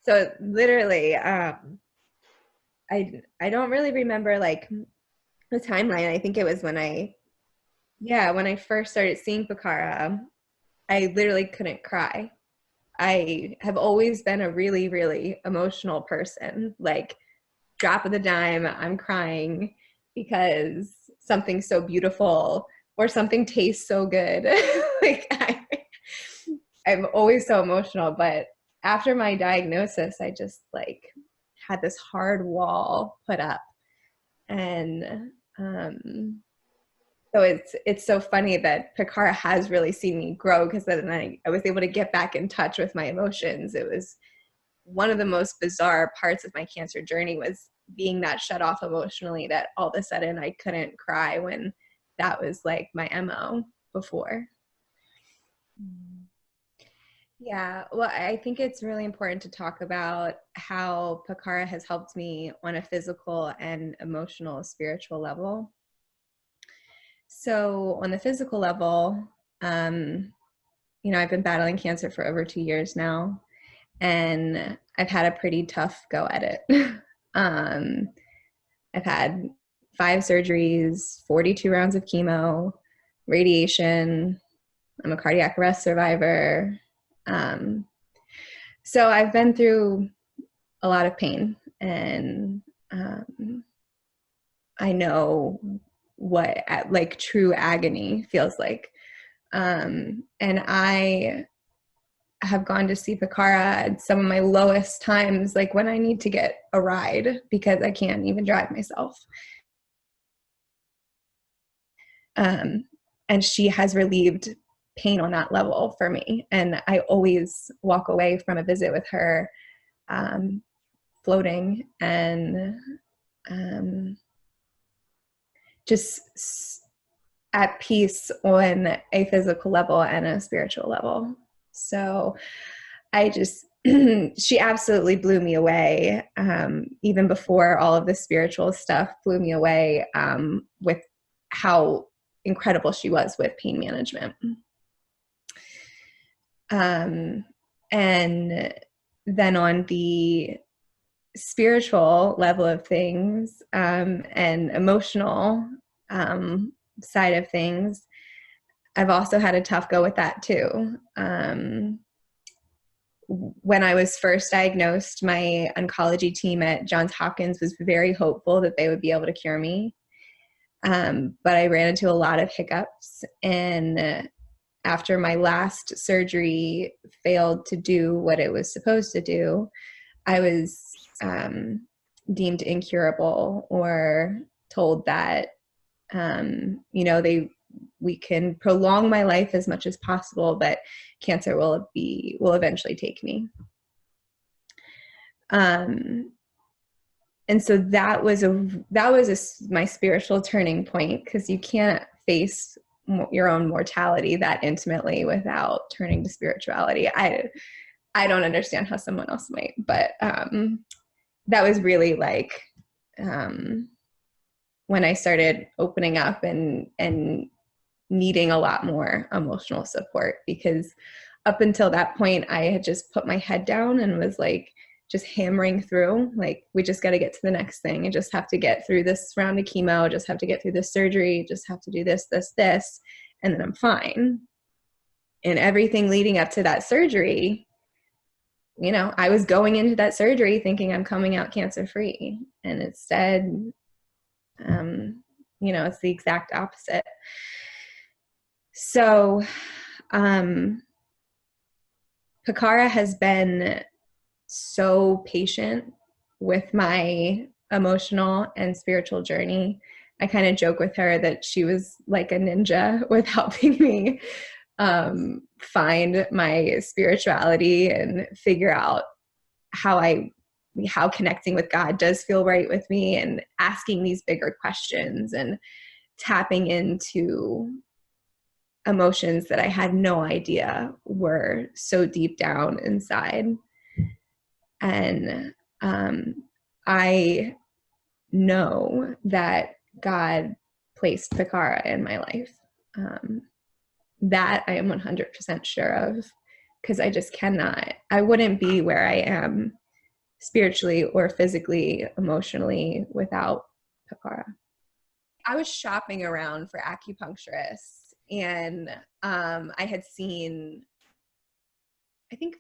So literally, I don't really remember like the timeline. I think it was when I first started seeing Pakara, I literally couldn't cry. I have always been a really, really emotional person. Like, drop of the dime, I'm crying because something's so beautiful or something tastes so good. Like, I'm always so emotional. But after my diagnosis, I just like had this hard wall put up. And so it's so funny that Picard has really seen me grow, because then I was able to get back in touch with my emotions. It was one of the most bizarre parts of my cancer journey, was being that shut off emotionally, that all of a sudden I couldn't cry when that was like my MO before. Yeah, well, I think it's really important to talk about how Pakara has helped me on a physical and emotional, spiritual level. So on the physical level, I've been battling cancer for over 2 years now, and I've had a pretty tough go at it. I've had 5 surgeries, 42 rounds of chemo, radiation. I'm a cardiac arrest survivor. So I've been through a lot of pain, and I know what like true agony feels like. And I have gone to see Pakara at some of my lowest times, like when I need to get a ride because I can't even drive myself. And she has relieved pain on that level for me. And I always walk away from a visit with her floating and just at peace on a physical level and a spiritual level. So I just, she absolutely blew me away. Even before all of the spiritual stuff blew me away with how incredible she was with pain management. And then on the spiritual level of things and emotional side of things, I've also had a tough go with that too. When I was first diagnosed, my oncology team at Johns Hopkins was very hopeful that they would be able to cure me. But I ran into a lot of hiccups, and after my last surgery failed to do what it was supposed to do, I was deemed incurable, or told that we can prolong my life as much as possible, but cancer will eventually take me. And so that was my spiritual turning point, because you can't face your own mortality that intimately without turning to spirituality. I don't understand how someone else might, but that was really like when I started opening up and needing a lot more emotional support, because up until that point I had just put my head down and was like just hammering through, like, we just got to get to the next thing. I just have to get through this round of chemo, just have to get through this surgery, just have to do this, and then I'm fine. And everything leading up to that surgery, I was going into that surgery thinking I'm coming out cancer free, and instead, it's the exact opposite. So, Pakara has been so patient with my emotional and spiritual journey. I kind of joke with her that she was like a ninja with helping me find my spirituality and figure out how connecting with God does feel right with me, and asking these bigger questions and tapping into emotions that I had no idea were so deep down inside. And I know that God placed Pakara in my life. That I am 100% sure of, because I wouldn't be where I am spiritually or physically, emotionally without Pakara. I was shopping around for acupuncturists, and I had seen, I think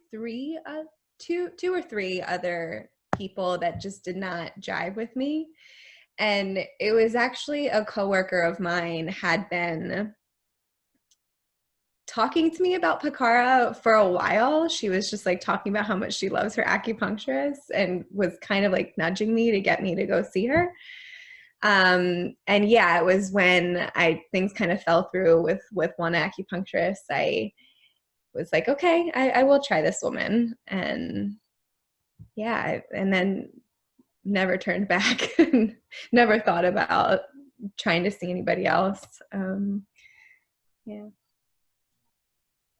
two or three other people that just did not jive with me. And it was actually a coworker of mine had been talking to me about Pakara for a while. She was just like talking about how much she loves her acupuncturist and was kind of like nudging me to get me to go see her. And yeah, it was when things kind of fell through with one acupuncturist. I was like, okay, I will try this woman. And yeah, and then never turned back and never thought about trying to see anybody else. Yeah.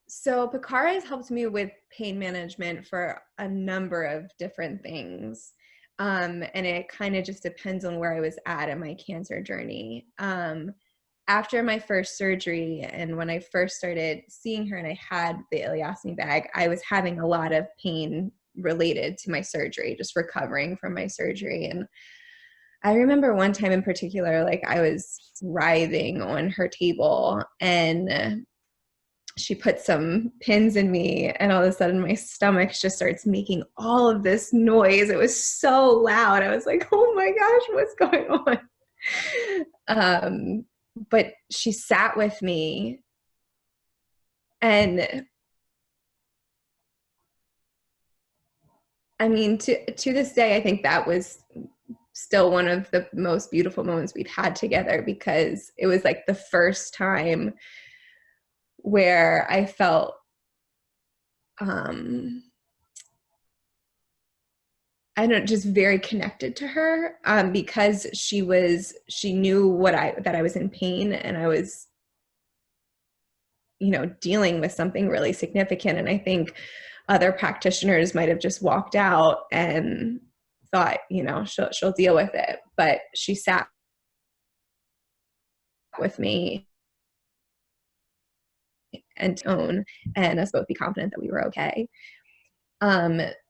So Pakara has helped me with pain management for a number of different things. And it kind of just depends on where I was at in my cancer journey. After my first surgery and when I first started seeing her and I had the L.Ac bag, I was having a lot of pain related to my surgery, just recovering from my surgery. And I remember one time in particular, like I was writhing on her table and she put some pins in me, and all of a sudden my stomach just starts making all of this noise. It was so loud. I was like, oh my gosh, what's going on? But she sat with me, and I mean, to this day, I think that was still one of the most beautiful moments we've had together, because it was like the first time where I felt I don't know, just very connected to her, because she knew that I was in pain, and I was, dealing with something really significant. And I think other practitioners might have just walked out and thought, she'll deal with it. But she sat with me and tone, and us both be confident that we were okay.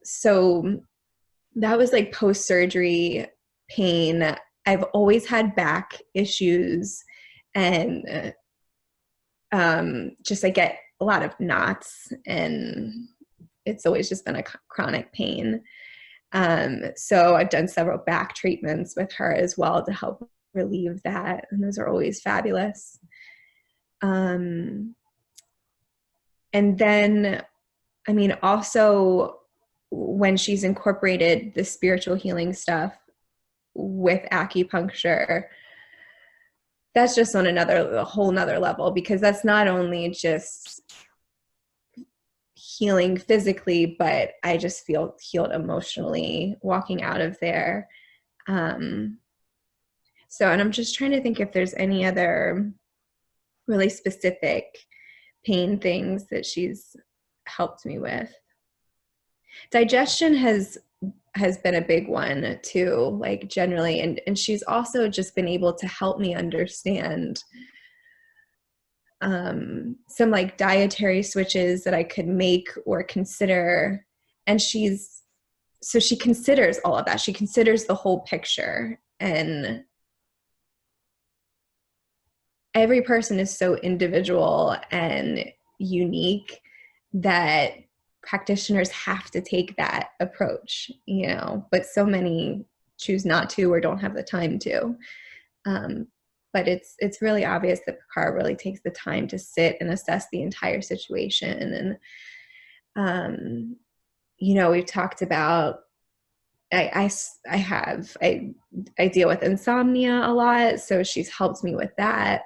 So that was like post-surgery pain. I've always had back issues, and just I get a lot of knots, and it's always just been a chronic pain. So I've done several back treatments with her as well to help relieve that, and those are always fabulous. And then, I mean, also when she's incorporated the spiritual healing stuff with acupuncture, that's just on a whole nother level, because that's not only just healing physically, but I just feel healed emotionally walking out of there. And I'm just trying to think if there's any other really specific pain things that she's helped me with. Digestion has been a big one too, like generally, and she's also just been able to help me understand some like dietary switches that I could make or consider. And she considers all of that. She considers the whole picture, and every person is so individual and unique that practitioners have to take that approach, but so many choose not to or don't have the time to. But it's really obvious that Pakara really takes the time to sit and assess the entire situation. And, we've talked about, I deal with insomnia a lot, so she's helped me with that.